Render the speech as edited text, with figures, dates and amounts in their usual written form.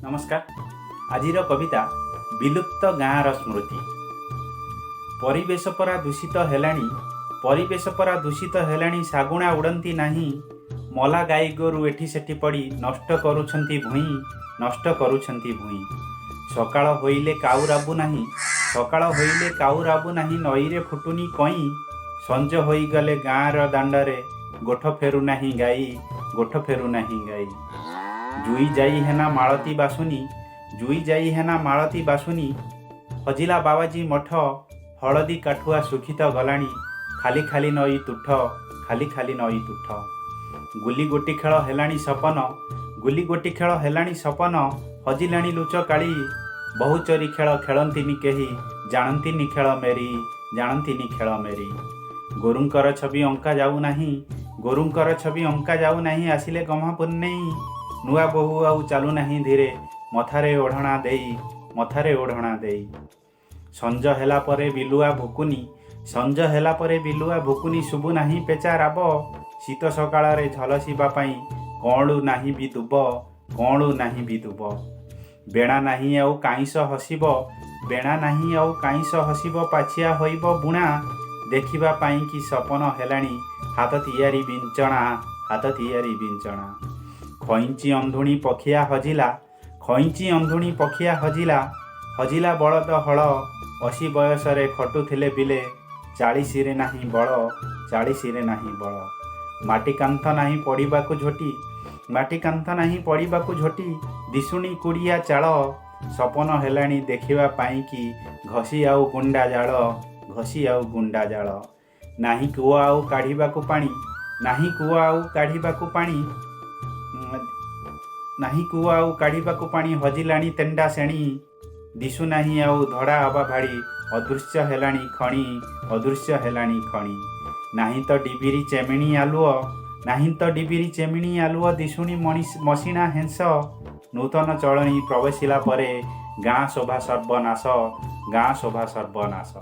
नमस्कार। आजिर कविता विलुप्त गाँर स्मृति। परिवेश परा दूषित हेलाणी, परिवेश परा दूषित हेलाणी, सागुणा उड़ंती नहीं। मला गाई गोरु एठी सेठी पड़ी नष्ट करुछंती भुई, नष्ट करुछंती भुई। सकाळ होइले काऊ राबु नाही, सकाळ होइले काऊ राबु नाही। नईरे फुटुनी कई, संज होई गले गाँर दांडरे, गोठ फेरु नाही गाई, गोठ फेरु नाही गाई। जुई जाई हेना मालती बासुनी, जुई जाई हेना मालती बासुनी। हजिला बाबाजी मठ, हलदी काठुआ सुखित गलाणी। खाली खाली नई तुठ, खाली खाली नई तुठ। गुली गोटी खेल हेलाणी सपन, गुली गोटी खेल हेलाणी सपन। हजिलाणी लुच काली, बहुचोरी खेल खेलंतिनी केही। जानंतिनी खेल मेरी, जानंतिनी खेल मेरी। गोरुंकर छवि अंका जाऊ नाही, गोरुंकर छवि अंका जाऊ नाही। आसिले गम्हा पुन्नेई, नुआ बहु आउ चालू नाही धीरे। मथारे ओढ़णा देई, मथारे ओढ़णा देई। संज हेला परे बिलुआ भुकुनी, संज हेला परे बिलुआ भुकुनी। शुभु नाही पेचा राब, शीत सकाळे झलसिबा पाई। कौलू नाही भी दुब, कौलू नाही भी दुब। बेणा नाही आउ काईस हसिब, बेणा नाही आउ काईस हसिब। पाछिया होइब बुणा, देखिबा पाई कि सपन हेलाणी। हाथ तियारी बिंचणा, हाथ तियारी बिंचणा। खइंची अंधुणी पखिया हजिला, खइंची अंधुणी पखिया हजिला। हजिला बलद हल, 80 बयसरे खटुथिले बिले। 40 रे नाही बल, 40 रे नाही बल। माटी कांथ नाही पड़िबाकु झोटी, माटी कांथ नाही पड़िबाकु झोटी। दिशुणी कुड़िया चाल, सपन हेलाणी देखिबा पाई कि। घसी आउ गुंडा जाल, घसी आउ गुंडा जाल। नाही कूआ आउ काढ़िबाकु पानी, नाही कूआ आउ काढ़िबाकु पानी। नाही कूआ आउ काढ़िबाकु पानी। हजिलाणी तेंडा सेणी, दिशु नाही आउ धड़ा हवा भाड़ी। अदृश्य हेलाणी खणी, अदृश्य हेलाणी खणी। नाही तो डिबिरी चेमिणी आलुओ, नाही तो डिबिरी चेमिणी आलुओ। दिशुणी मसिणा हेंस, नूतन चलणी प्रवेशिला परे। गाँ शोभा सर्वनाश, गाँ शोभा सर्वनाश।